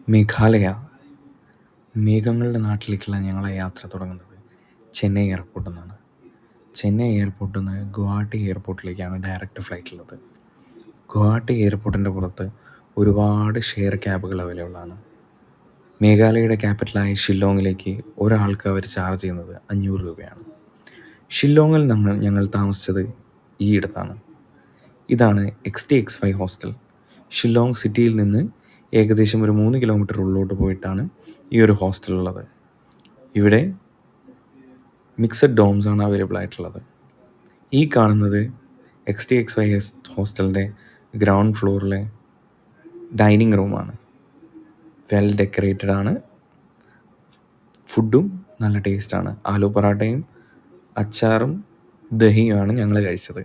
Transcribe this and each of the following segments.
മേഘാലയ. മേഘങ്ങളുടെ നാട്ടിലേക്കുള്ള ഞങ്ങളെ യാത്ര തുടങ്ങുന്നത് ചെന്നൈ എയർപോർട്ടിൽ നിന്നാണ്. ചെന്നൈ എയർപോർട്ടിൽ നിന്ന് ഗുവാഹട്ടി എയർപോർട്ടിലേക്കാണ് ഡയറക്റ്റ് ഫ്ലൈറ്റ് ഉള്ളത്. ഗുവാഹട്ടി എയർപോർട്ടിൻ്റെ പുറത്ത് ഒരുപാട് ഷെയർ ക്യാബുകൾ അവൈലബിൾ ആണ്. മേഘാലയയുടെ ക്യാപിറ്റലായ ഷില്ലോങ്ങിലേക്ക് ഒരാൾക്ക് അവർ ചാർജ് ചെയ്യുന്നത് 500 രൂപയാണ്. ഷില്ലോങ്ങിൽ ഞങ്ങൾ താമസിച്ചത് ഈ ഇടത്താണ്. ഇതാണ് XTX5 ഹോസ്റ്റൽ. ഷില്ലോങ് സിറ്റിയിൽ നിന്ന് ഏകദേശം ഒരു 3 കിലോമീറ്റർ ഉള്ളിലോട്ട് പോയിട്ടാണ് ഈ ഒരു ഹോസ്റ്റലുള്ളത്. ഇവിടെ മിക്സഡ് ഡോംസ് ആണ് അവൈലബിൾ ആയിട്ടുള്ളത്. ഈ കാണുന്നത് XTX5 ഹോസ്റ്റലിൻ്റെ ഗ്രൗണ്ട് ഫ്ലോറിലെ ഡൈനിങ് റൂമാണ്. വെൽ ഡെക്കറേറ്റഡ് ആണ്. ഫുഡും നല്ല ടേസ്റ്റാണ്. ആലു പൊറാട്ടയും അച്ചാറും ദഹിയുമാണ് ഞങ്ങൾ കഴിച്ചത്.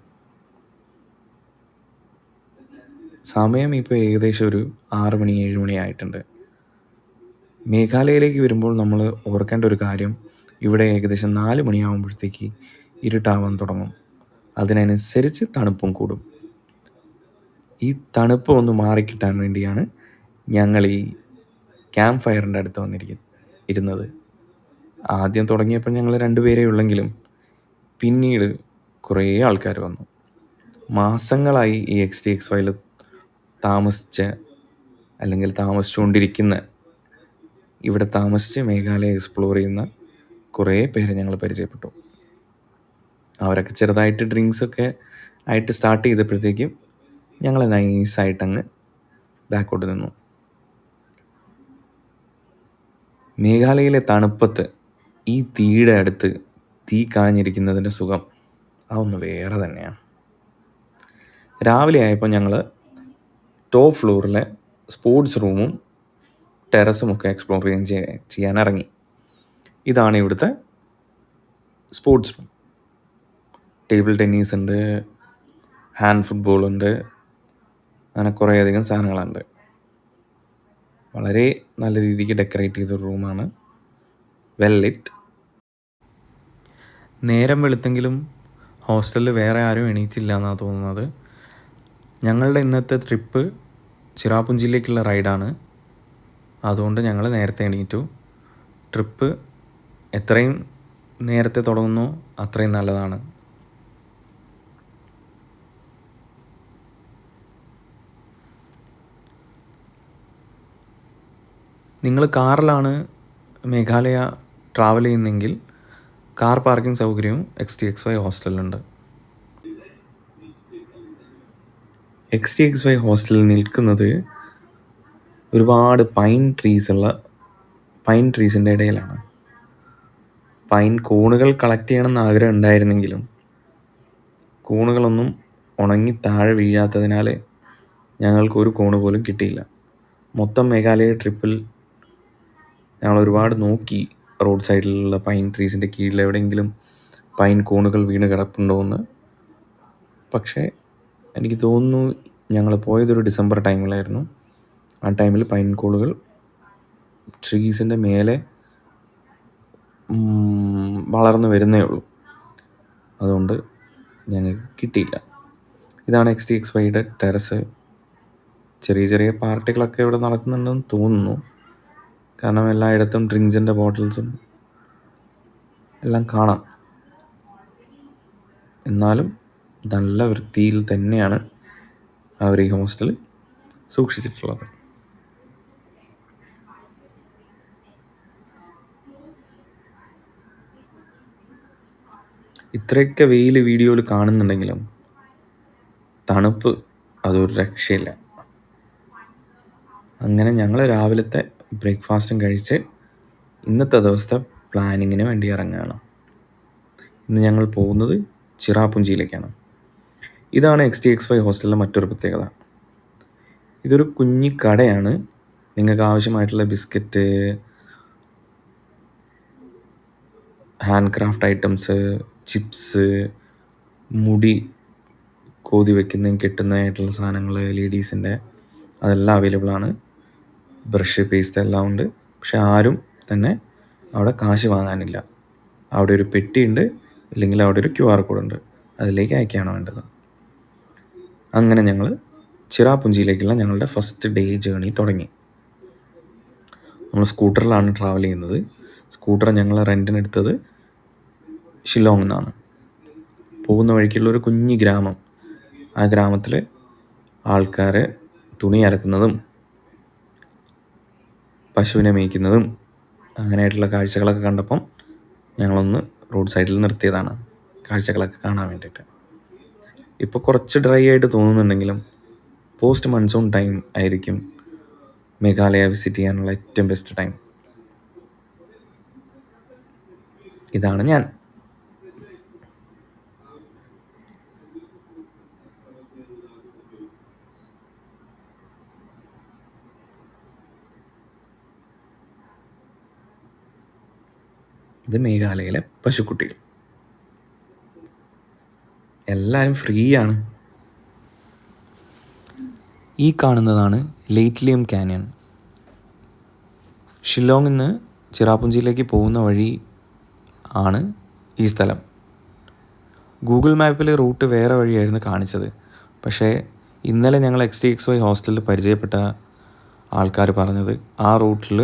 സമയം ഇപ്പോൾ ഏകദേശം ഒരു 6 മണി 7 മണി ആയിട്ടുണ്ട്. മേഘാലയയിലേക്ക് വരുമ്പോൾ നമ്മൾ ഓർക്കേണ്ട ഒരു കാര്യം, ഇവിടെ ഏകദേശം 4 മണിയാകുമ്പോഴത്തേക്ക് ഇരുട്ടാവാൻ തുടങ്ങും. അതിനനുസരിച്ച് തണുപ്പും കൂടും. ഈ തണുപ്പ് ഒന്ന് മാറിക്കിട്ടാൻ വേണ്ടിയാണ് ഞങ്ങൾ ഈ ക്യാമ്പ് ഫയറിൻ്റെ അടുത്ത് ഇരുന്നത്. ആദ്യം തുടങ്ങിയപ്പോൾ ഞങ്ങൾ 2 പേരേ ഉള്ളെങ്കിലും പിന്നീട് കുറേ ആൾക്കാർ വന്നു. മാസങ്ങളായി ഈ XTX5 താമസിച്ചുകൊണ്ടിരിക്കുന്ന, ഇവിടെ താമസിച്ച് മേഘാലയ എക്സ്പ്ലോർ ചെയ്യുന്ന കുറേ പേരെ ഞങ്ങൾ പരിചയപ്പെട്ടു. അവരൊക്കെ ചെറുതായിട്ട് ഡ്രിങ്ക്സൊക്കെ ആയിട്ട് സ്റ്റാർട്ട് ചെയ്തപ്പോഴത്തേക്കും ഞങ്ങൾ നൈസായിട്ടങ്ങ് ബാക്കോട്ട് നിന്നു. മേഘാലയയിലെ തണുപ്പത്ത് ഈ തീയുടെ അടുത്ത് തീ കാഞ്ഞിരിക്കുന്നതിൻ്റെ സുഖം അതൊന്ന് വേറെ തന്നെയാണ്. രാവിലെ ആയപ്പോൾ ഞങ്ങൾ ടോപ്പ് ഫ്ലോറിലെ സ്പോർട്സ് റൂമും ടെറസും ഒക്കെ എക്സ്പ്ലോർ ചെയ്യാൻ ഇറങ്ങി. ഇതാണ് ഇവിടുത്തെ സ്പോർട്സ് റൂം. ടേബിൾ ടെന്നീസ് ഉണ്ട്, ഹാൻഡ് ഫുട്ബോളുണ്ട്, അങ്ങനെ കുറേയധികം സാധനങ്ങളുണ്ട്. വളരെ നല്ല രീതിക്ക് ഡെക്കറേറ്റ് ചെയ്ത റൂമാണ്. Well lit. നേരം വെളുത്തെങ്കിലും ഹോസ്റ്റലിൽ വേറെ ആരും എണീറ്റില്ല എന്നാണ് തോന്നുന്നത്. ഞങ്ങളുടെ ഇന്നത്തെ ട്രിപ്പ് ചിറാപുഞ്ചിയിലേക്കുള്ള റൈഡാണ്. അതുകൊണ്ട് ഞങ്ങൾ നേരത്തെ എണീറ്റു. ട്രിപ്പ് എത്രയും നേരത്തെ തുടങ്ങുന്നോ അത്രയും നല്ലതാണ്. നിങ്ങൾ കാറിലാണ് മേഘാലയ ട്രാവൽ ചെയ്യുന്നെങ്കിൽ കാർ പാർക്കിംഗ് സൗകര്യവും XTX5 ഹോസ്റ്റലിലുണ്ട്. XTX5 ഹോസ്റ്റലിൽ നിൽക്കുന്നത് ഒരുപാട് പൈൻ ട്രീസിൻ്റെ ഇടയിലാണ്. പൈൻ കൂണുകൾ കളക്ട് ചെയ്യണമെന്ന് ആഗ്രഹം ഉണ്ടായിരുന്നെങ്കിലും കൂണുകളൊന്നും ഉണങ്ങി താഴെ വീഴാത്തതിനാൽ ഞങ്ങൾക്ക് ഒരു കൂണ് പോലും കിട്ടിയില്ല. മൊത്തം മേഘാലയ ട്രിപ്പിൽ ഞങ്ങൾ ഒരുപാട് നോക്കി റോഡ് സൈഡിലുള്ള പൈൻ ട്രീസിൻ്റെ കീഴിൽ എവിടെയെങ്കിലും പൈൻ കൂണുകൾ വീണ് കിടപ്പുണ്ടോ എന്ന്. പക്ഷേ എനിക്ക് തോന്നുന്നു ഞങ്ങൾ പോയതൊരു ഡിസംബർ ടൈമിലായിരുന്നു. ആ ടൈമിൽ പൈൻ കൂണുകൾ ട്രീസിൻ്റെ മേലെ വളർന്നു വരുന്നേ ഉള്ളൂ. അതുകൊണ്ട് ഞങ്ങൾക്ക് കിട്ടിയില്ല. ഇതാണ് XTX5യുടെ ടെറസ്. ചെറിയ ചെറിയ പാർട്ടികളൊക്കെ ഇവിടെ നടക്കുന്നുണ്ടെന്ന് തോന്നുന്നു. കാരണം എല്ലായിടത്തും ഡ്രിങ്ക്സിൻ്റെ ബോട്ടിൽസും എല്ലാം കാണാം. എന്നാലും നല്ല വൃത്തിയിൽ തന്നെയാണ് അവർ ഈ ഹോസ്റ്റൽ സൂക്ഷിച്ചിട്ടുള്ളത്. ഇത്രയൊക്കെ വെയിൽ വീഡിയോയിൽ കാണുന്നുണ്ടെങ്കിലും തണുപ്പ് അതൊരു രക്ഷയില്ല. അങ്ങനെ ഞങ്ങൾ രാവിലത്തെ ബ്രേക്ക്ഫാസ്റ്റും കഴിച്ച് ഇന്നത്തെ ദിവസത്തെ പ്ലാനിങ്ങിന് വേണ്ടി ഇറങ്ങുകയാണ്. ഇന്ന് ഞങ്ങൾ പോകുന്നത് ചിറാപുഞ്ചിയിലേക്കാണ്. ഇതാണ് XTX5 ഹോസ്റ്റലിലെ മറ്റൊരു പ്രത്യേകത. ഇതൊരു കുഞ്ഞി കടയാണ്. നിങ്ങൾക്ക് ആവശ്യമായിട്ടുള്ള biscuit, hand craft items, chips, മുടി കോതി വയ്ക്കുന്നതും കെട്ടുന്നതായിട്ടുള്ള സാധനങ്ങൾ, ലേഡീസിൻ്റെ, അതെല്ലാം അവൈലബിൾ ആണ്. ബ്രഷ്, പേസ്റ്റ് എല്ലാം ഉണ്ട്. പക്ഷെ ആരും തന്നെ അവിടെ കാശ് വാങ്ങാനില്ല. അവിടെ ഒരു പെട്ടിയുണ്ട്, ഇല്ലെങ്കിൽ അവിടെ ഒരു QR കോഡ് ഉണ്ട്. അതിലേക്ക് അയക്കുകയാണ് വേണ്ടത്. അങ്ങനെ ഞങ്ങൾ ചിറാപുഞ്ചിയിലേക്കുള്ള ഞങ്ങളുടെ ഫസ്റ്റ് ഡേ ജേണി തുടങ്ങി. നമ്മൾ സ്കൂട്ടറിലാണ് ട്രാവൽ ചെയ്യുന്നത്. സ്കൂട്ടർ ഞങ്ങൾ റെൻറ്റിനെടുത്തത് ഷില്ലോങ്ങിൽ നിന്നാണ്. പോകുന്ന വഴിക്കുള്ളൊരു കുഞ്ഞു ഗ്രാമം. ആ ഗ്രാമത്തിൽ ആൾക്കാർ തുണി അലക്കുന്നതും പശുവിനെ മേയ്ക്കുന്നതും അങ്ങനെയായിട്ടുള്ള കാഴ്ചകളൊക്കെ കണ്ടപ്പം ഞങ്ങളൊന്ന് റോഡ് സൈഡിൽ നിർത്തിയതാണ് കാഴ്ചകളൊക്കെ കാണാൻ വേണ്ടിയിട്ട്. ഇപ്പോൾ കുറച്ച് ഡ്രൈ ആയിട്ട് തോന്നുന്നുണ്ടെങ്കിലും പോസ്റ്റ് മൺസൂൺ ടൈം ആയിരിക്കും മേഘാലയ വിസിറ്റ് ചെയ്യാനുള്ള ഏറ്റവും ബെസ്റ്റ് ടൈം. ഇതാണ് ഞാൻ. ഇത് മേഘാലയയിലെ പശുക്കുട്ടികൾ. എല്ലാവരും ഫ്രീ ആണ്. ഈ കാണുന്നതാണ് ലേറ്റ്ലിയം കാനിയൻ. ഷില്ലോങ്ങിൽ നിന്ന് ചിറാപുഞ്ചിയിലേക്ക് പോകുന്ന വഴി ആണ് ഈ സ്ഥലം. ഗൂഗിൾ മാപ്പിൽ റൂട്ട് വേറെ വഴിയായിരുന്നു കാണിച്ചത്. പക്ഷേ ഇന്നലെ ഞങ്ങൾ XTXY ഹോസ്റ്റലിൽ പരിചയപ്പെട്ട ആൾക്കാർ പറഞ്ഞത് ആ റൂട്ടിൽ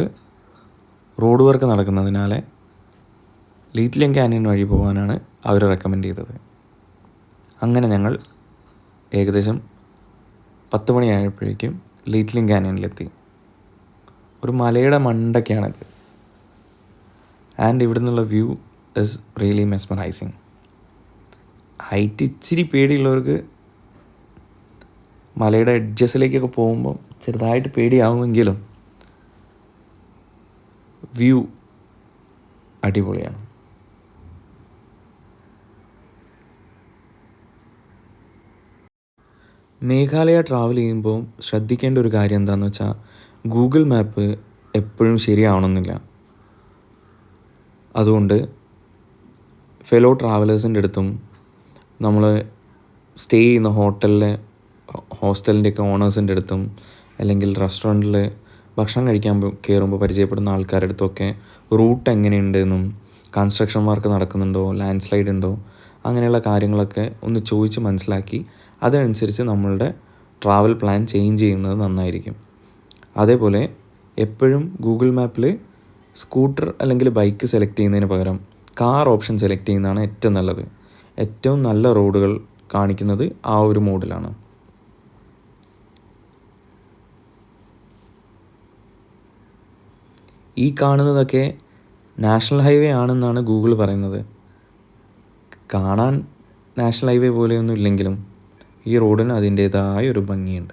റോഡ് വർക്ക് നടക്കുന്നതിനാൽ ലേറ്റ്ലിയം കാനിയൻ വഴി പോകാനാണ് അവർ റെക്കമെൻഡ് ചെയ്തത്. അങ്ങനെ ഞങ്ങൾ ഏകദേശം 10 മണിയായപ്പോഴേക്കും ലേറ്റ്ലിയം കാനിയനിലെത്തി. ഒരു മലയുടെ മണ്ടയ്ക്കാണിത്. ആൻഡ് ഇവിടെ നിന്നുള്ള view is really mesmerising. Height ഇച്ചിരി പേടിയുള്ളവർക്ക് മലയുടെ എഡ്ജസിലേക്കൊക്കെ പോകുമ്പോൾ ചെറുതായിട്ട് പേടിയാവുമെങ്കിലും വ്യൂ അടിപൊളിയാണ്. മേഘാലയ ട്രാവൽ ചെയ്യുമ്പോൾ ശ്രദ്ധിക്കേണ്ട ഒരു കാര്യം എന്താണെന്ന് വെച്ചാൽ ഗൂഗിൾ മാപ്പ് എപ്പോഴും ശരിയാവണമെന്നില്ല. അതുകൊണ്ട് ഫെലോ ട്രാവലേഴ്സിൻ്റെ അടുത്തും നമ്മൾ സ്റ്റേ ചെയ്യുന്ന ഹോസ്റ്റലിൻ്റെയൊക്കെ ഓണേഴ്സിൻ്റെ അടുത്തും അല്ലെങ്കിൽ റെസ്റ്റോറൻറ്റിൽ ഭക്ഷണം കഴിക്കാൻ കയറുമ്പോൾ പരിചയപ്പെടുന്ന ആൾക്കാരുടെ അടുത്തൊക്കെ റൂട്ട് എങ്ങനെയുണ്ടെന്നും കൺസ്ട്രക്ഷൻ വർക്ക് നടക്കുന്നുണ്ടോ, ലാൻഡ് സ്ലൈഡ് ഉണ്ടോ, അങ്ങനെയുള്ള കാര്യങ്ങളൊക്കെ ഒന്ന് ചോദിച്ച് മനസ്സിലാക്കി അതനുസരിച്ച് നമ്മളുടെ ട്രാവൽ പ്ലാൻ ചേഞ്ച് ചെയ്യുന്നത് നന്നായിരിക്കും. അതേപോലെ എപ്പോഴും ഗൂഗിൾ മാപ്പിൽ സ്കൂട്ടർ അല്ലെങ്കിൽ ബൈക്ക് സെലക്ട് ചെയ്യുന്നതിന് പകരം കാർ ഓപ്ഷൻ സെലക്ട് ചെയ്യുന്നതാണ് ഏറ്റവും നല്ലത്. ഏറ്റവും നല്ല റോഡുകൾ കാണിക്കുന്നത് ആ ഒരു മോഡിലാണ്. ഈ കാണുന്നതൊക്കെ നാഷണൽ ഹൈവേ ആണെന്നാണ് ഗൂഗിൾ പറയുന്നത്. കാണാൻ നാഷണൽ ഹൈവേ പോലെയൊന്നും ഇല്ലെങ്കിലും ഈ റോഡിന് അതിൻ്റേതായ ഒരു ഭംഗിയുണ്ട്.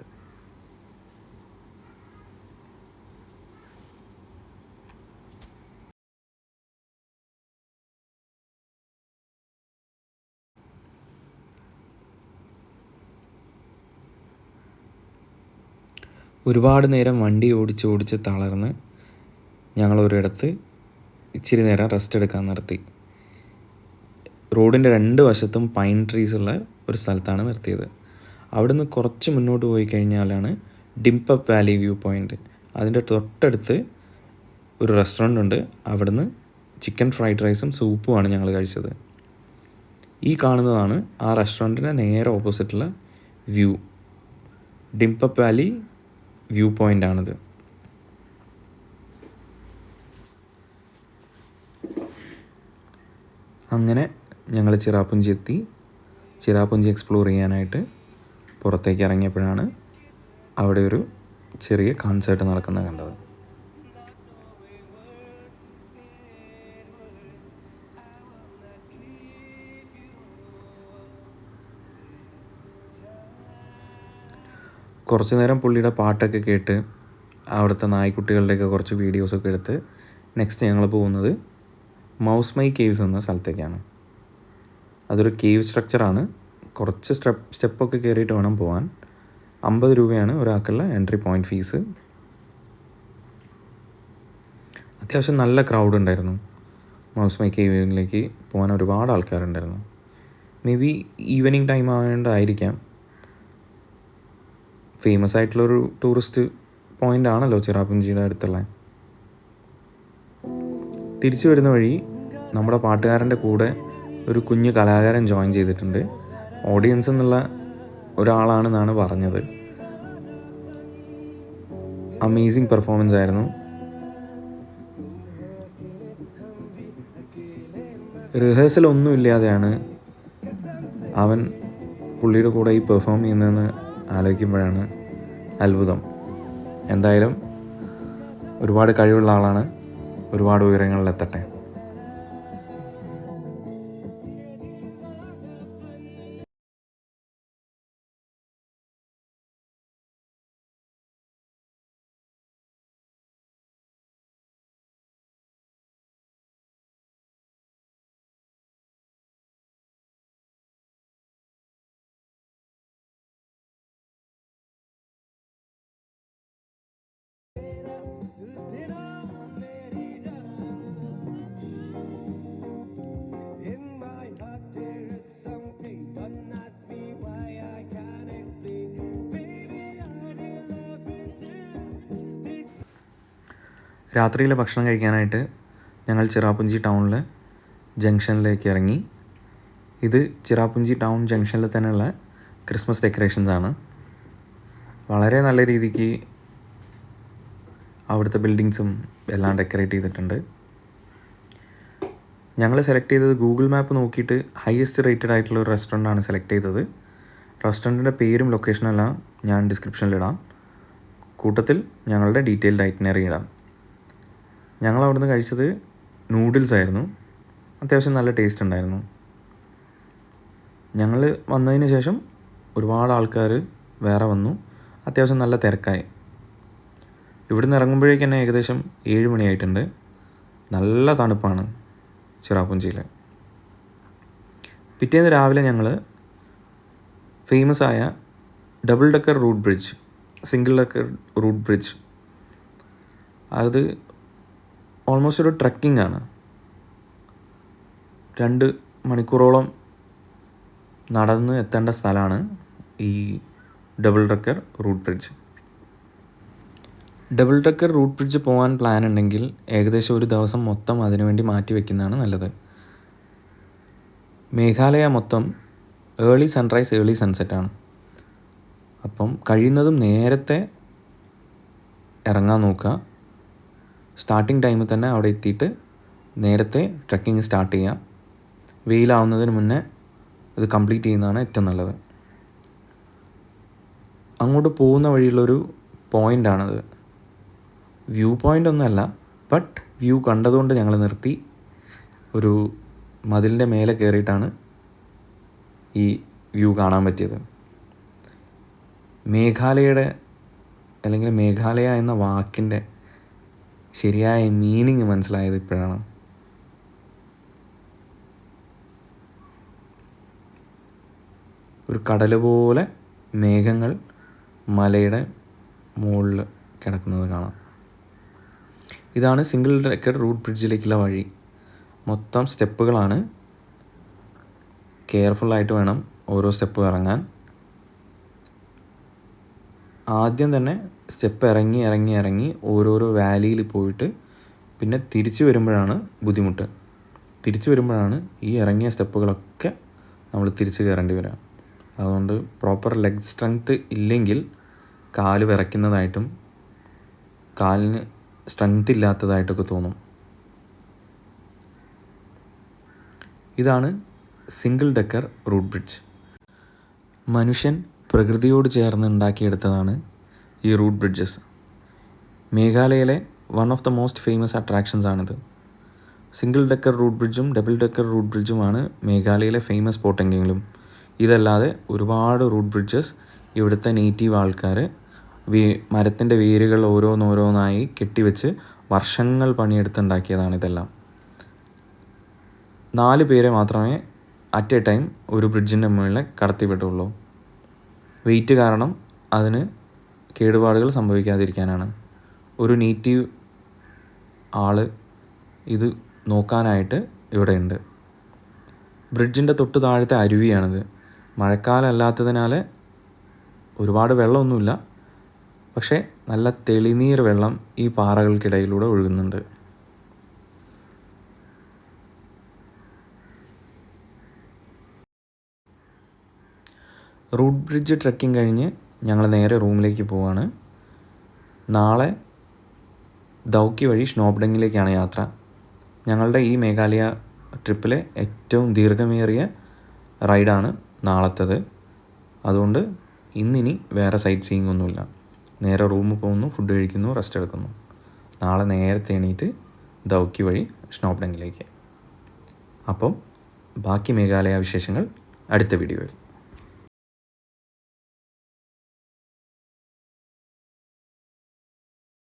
ഒരുപാട് നേരം വണ്ടി ഓടിച്ച് തളർന്ന് ഞങ്ങളൊരിടത്ത് ഇച്ചിരി നേരം റെസ്റ്റ് എടുക്കാൻ നിർത്തി. റോഡിൻ്റെ 2 വശത്തും പൈൻ ട്രീസ് ഉള്ള ഒരു സ്ഥലത്താണ് നിർത്തിയത്. അവിടുന്ന് കുറച്ച് മുന്നോട്ട് പോയി കഴിഞ്ഞാലാണ് ഡിംപപ്പ് വാലി വ്യൂ പോയിൻ്റ്. അതിൻ്റെ തൊട്ടടുത്ത് ഒരു റെസ്റ്റോറൻ്റ് ഉണ്ട്. അവിടുന്ന് ചിക്കൻ ഫ്രൈഡ് റൈസും സൂപ്പുമാണ് ഞങ്ങൾ കഴിച്ചത്. ഈ കാണുന്നതാണ് ആ റെസ്റ്റോറൻറ്റിൻ്റെ നേരെ ഓപ്പോസിറ്റുള്ള വ്യൂ. ഡിംപപ്പ് വാലി വ്യൂ പോയിൻ്റാണിത്. അങ്ങനെ ഞങ്ങൾ ചിറാപുഞ്ചി എത്തി. ചിറാപുഞ്ചി എക്സ്പ്ലോർ ചെയ്യാനായിട്ട് പുറത്തേക്ക് ഇറങ്ങിയപ്പോഴാണ് അവിടെ ഒരു ചെറിയ കൺസേർട്ട് നടക്കുന്നത് കണ്ടത്. കുറച്ച് നേരം പുള്ളിയുടെ പാട്ടൊക്കെ കേട്ട് അവിടുത്തെ നായ്ക്കുട്ടികളുടെയൊക്കെ കുറച്ച് വീഡിയോസൊക്കെ എടുത്ത് നെക്സ്റ്റ് ഞങ്ങൾ പോകുന്നത് മൗസ് മൈ കേവ്സ് എന്ന സ്ഥലത്തേക്കാണ്. അതൊരു കേവ് സ്ട്രക്ചറാണ്. കുറച്ച് സ്റ്റെപ്പൊക്കെ കയറിയിട്ട് വേണം പോകാൻ. 50 രൂപയാണ് ഒരാൾക്കുള്ള എൻട്രി പോയിൻറ്റ് ഫീസ്. അത്യാവശ്യം നല്ല ക്രൗഡ് ഉണ്ടായിരുന്നു. മൗസ് മൈ കേവിലേക്ക് പോകാൻ ഒരുപാട് ആൾക്കാരുണ്ടായിരുന്നു. മേ ബി ഈവനിങ് ടൈം ആയതുകൊണ്ടായിരിക്കാം. ഫേമസ് ആയിട്ടുള്ളൊരു ടൂറിസ്റ്റ് പോയിൻ്റ് ആണല്ലോ ചിറാപുഞ്ചിയുടെ അടുത്തുള്ള. തിരിച്ചു വരുന്ന വഴി നമ്മുടെ പാട്ടുകാരൻ്റെ കൂടെ ഒരു കുഞ്ഞു കലാകാരൻ ജോയിൻ ചെയ്തിട്ടുണ്ട്. ഓഡിയൻസ് എന്നുള്ള ഒരാളാണെന്നാണ് പറഞ്ഞത്. അമേസിങ് പെർഫോമൻസ് ആയിരുന്നു. റിഹേഴ്സൽ ഒന്നും ഇല്ലാതെയാണ് അവൻ പുള്ളിയുടെ കൂടെ ഈ പെർഫോം ചെയ്യുന്നതെന്ന് ആലോചിക്കുമ്പോഴാണ് അത്ഭുതം. എന്തായാലും ഒരുപാട് കഴിവുള്ള ആളാണ്. ഒരുപാട് ഉയരങ്ങളിലെത്തട്ടെ. രാത്രിയിലെ ഭക്ഷണം കഴിക്കാനായിട്ട് ഞങ്ങൾ ചിറാപുഞ്ചി ടൗണിൽ ജംഗ്ഷനിലേക്ക് ഇറങ്ങി. ഇത് ചിറാപുഞ്ചി ടൗൺ ജംഗ്ഷനിൽ തന്നെയുള്ള ക്രിസ്മസ് ഡെക്കറേഷൻസ് ആണ്. വളരെ നല്ല രീതിക്ക് അവിടുത്തെ ബിൽഡിങ്സും എല്ലാം ഡെക്കറേറ്റ് ചെയ്തിട്ടുണ്ട്. ഞങ്ങൾ സെലക്ട് ചെയ്തത് ഗൂഗിൾ മാപ്പ് നോക്കിയിട്ട് ഹയസ്റ്റ് റേറ്റഡ് ആയിട്ടുള്ള ഒരു റെസ്റ്റോറൻ്റാണ് സെലക്ട് ചെയ്തത്. റെസ്റ്റോറൻറ്റിൻ്റെ പേരും ലൊക്കേഷനും എല്ലാം ഞാൻ ഡിസ്ക്രിപ്ഷനിലിടാം. കൂട്ടത്തിൽ ഞങ്ങളുടെ ഡീറ്റെയിൽഡ് ഐറ്റിനറി ഇടാം. ഞങ്ങൾ അവിടുന്ന് കഴിച്ചത് നൂഡിൽസ് ആയിരുന്നു. അത്യാവശ്യം നല്ല ടേസ്റ്റ് ഉണ്ടായിരുന്നു. ഞങ്ങൾ വന്നതിന് ശേഷം ഒരുപാട് ആൾക്കാർ വേറെ വന്നു. അത്യാവശ്യം നല്ല തിരക്കായി. ഇവിടുന്ന് ഇറങ്ങുമ്പോഴേക്ക് തന്നെ ഏകദേശം 7 മണിയായിട്ടുണ്ട്. നല്ല തണുപ്പാണ് ചിറാപുഞ്ചിയിൽ. പിറ്റേന്ന് രാവിലെ ഞങ്ങൾ ഫേമസ് ആയ double decker root bridge, single decker root bridge, അത് ഓൾമോസ്റ്റ് ഒരു ട്രക്കിംഗ് ആണ്. 2 മണിക്കൂറോളം നടന്ന് എത്തേണ്ട സ്ഥലമാണ് ഈ double decker root bridge. Double decker root bridge പോകാൻ പ്ലാൻ ഉണ്ടെങ്കിൽ ഏകദേശം ഒരു ദിവസം മൊത്തം അതിനുവേണ്ടി മാറ്റി വയ്ക്കുന്നതാണ് നല്ലത്. മേഘാലയ മൊത്തം ഏർലി സൺറൈസ് ഏർലി സൺസെറ്റാണ്. അപ്പം കഴിയുന്നതും നേരത്തെ ഇറങ്ങാൻ നോക്കുക. സ്റ്റാർട്ടിങ് ടൈമിൽ തന്നെ അവിടെ എത്തിയിട്ട് നേരത്തെ ട്രക്കിങ് സ്റ്റാർട്ട് ചെയ്യാം. വെയിലാവുന്നതിന് മുന്നേ ഇത് കംപ്ലീറ്റ് ചെയ്യുന്നതാണ് ഏറ്റവും നല്ലത്. അങ്ങോട്ട് പോകുന്ന വഴിയുള്ളൊരു പോയിൻ്റാണത്. വ്യൂ പോയിൻ്റ് ഒന്നുമല്ല, ബട്ട് വ്യൂ കണ്ടതുകൊണ്ട് ഞങ്ങൾ നിർത്തി. ഒരു മതിലിൻ്റെ മേലെ കയറിയിട്ടാണ് ഈ വ്യൂ കാണാൻ പറ്റിയത്. മേഘാലയയുടെ അല്ലെങ്കിൽ മേഘാലയ എന്ന വാക്കിൻ്റെ ശരിയായ മീനിങ് മനസ്സിലായത് ഇപ്പോഴാണ്. ഒരു കടൽ പോലെ മേഘങ്ങൾ മലയുടെ മുകളിൽ കിടക്കുന്നത് കാണാം. ഇതാണ് സിംഗിൾ ഡെക്കർ റൂട്ട് ബ്രിഡ്ജിലേക്കുള്ള വഴി. മൊത്തം സ്റ്റെപ്പുകളാണ്. കെയർഫുള്ളായിട്ട് വേണം ഓരോ സ്റ്റെപ്പ് ഇറങ്ങാൻ. ആദ്യം തന്നെ സ്റ്റെപ്പ് ഇറങ്ങി ഇറങ്ങി ഇറങ്ങി ഓരോരോ വാലിയിൽ പോയിട്ട് പിന്നെ തിരിച്ചു വരുമ്പോഴാണ് ബുദ്ധിമുട്ട്. തിരിച്ചു വരുമ്പോഴാണ് ഈ ഇറങ്ങിയ സ്റ്റെപ്പുകളൊക്കെ നമ്മൾ തിരിച്ച് കയറേണ്ടി വരിക. അതുകൊണ്ട് പ്രോപ്പർ ലെഗ് സ്ട്രെങ്ത്ത് ഇല്ലെങ്കിൽ കാല് വിറയ്ക്കുന്നതായിട്ടും കാലിന് സ്ട്രെങ്ത്ത് ഇല്ലാത്തതായിട്ടൊക്കെ തോന്നും. ഇതാണ് സിംഗിൾ ഡെക്കർ റൂട്ട് ബ്രിഡ്ജ്. മനുഷ്യൻ പ്രകൃതിയോട് ചേർന്ന് ഉണ്ടാക്കിയെടുത്തതാണ് ഈ റൂട്ട് ബ്രിഡ്ജസ്. മേഘാലയയിലെ one of the most famous attractions ആണിത്. സിംഗിൾ ഡെക്കർ റൂട്ട് ബ്രിഡ്ജും ഡബിൾ ഡെക്കർ റൂട്ട് ബ്രിഡ്ജുമാണ് മേഘാലയയിലെ ഫേമസ് സ്പോട്ടെങ്കിലും ഇതല്ലാതെ ഒരുപാട് റൂട്ട് ബ്രിഡ്ജസ് ഇവിടുത്തെ നേറ്റീവ് ആൾക്കാർ മരത്തിൻ്റെ വേരുകൾ ഓരോന്നോരോന്നായി കെട്ടിവെച്ച് വർഷങ്ങൾ പണിയെടുത്തുണ്ടാക്കിയതാണ് ഇതെല്ലാം. 4 പേരെ മാത്രമേ അറ്റ് എ ടൈം ഒരു ബ്രിഡ്ജിൻ്റെ മുകളിൽ കടത്തിവിട്ടുള്ളൂ. വെയിറ്റ് കാരണം അതിന് കേടുപാടുകൾ സംഭവിക്കാതിരിക്കാനാണ്. ഒരു നേറ്റീവ് ആൾ ഇത് നോക്കാനായിട്ട് ഇവിടെയുണ്ട്. ബ്രിഡ്ജിൻ്റെ തൊട്ട് താഴത്തെ അരുവിയാണിത്. മഴക്കാലം അല്ലാത്തതിനാൽ ഒരുപാട് വെള്ളമൊന്നുമില്ല, പക്ഷേ നല്ല തെളിനീർ വെള്ളം ഈ പാറകൾക്കിടയിലൂടെ ഒഴുകുന്നുണ്ട്. റൂട്ട് ബ്രിഡ്ജ് ട്രെക്കിംഗ് കഴിഞ്ഞ് ഞങ്ങൾ നേരെ റൂമിലേക്ക് പോവാണ്. നാളെ ദൗക്കി വഴി സ്നോബ്ഡങ്ങിലേക്കാണ് യാത്ര. ഞങ്ങളുടെ ഈ മേഘാലയ ട്രിപ്പിലെ ഏറ്റവും ദീർഘമേറിയ റൈഡാണ് നാളത്തേത്. അതുകൊണ്ട് ഇന്നിനി വേറെ സൈറ്റ് സീയിങ് ഒന്നുമില്ല. നേരെ റൂമിൽ പോകുന്നു, ഫുഡ് കഴിക്കുന്നു, റെസ്റ്റ് എടുക്കുന്നു. നാളെ നേരത്തെ എണീറ്റ് ദൗക്കി വഴി സ്നോപ്ഡങ്ങിലേക്ക്. അപ്പം ബാക്കി മേഘാലയ വിശേഷങ്ങൾ അടുത്ത വീഡിയോയിൽ.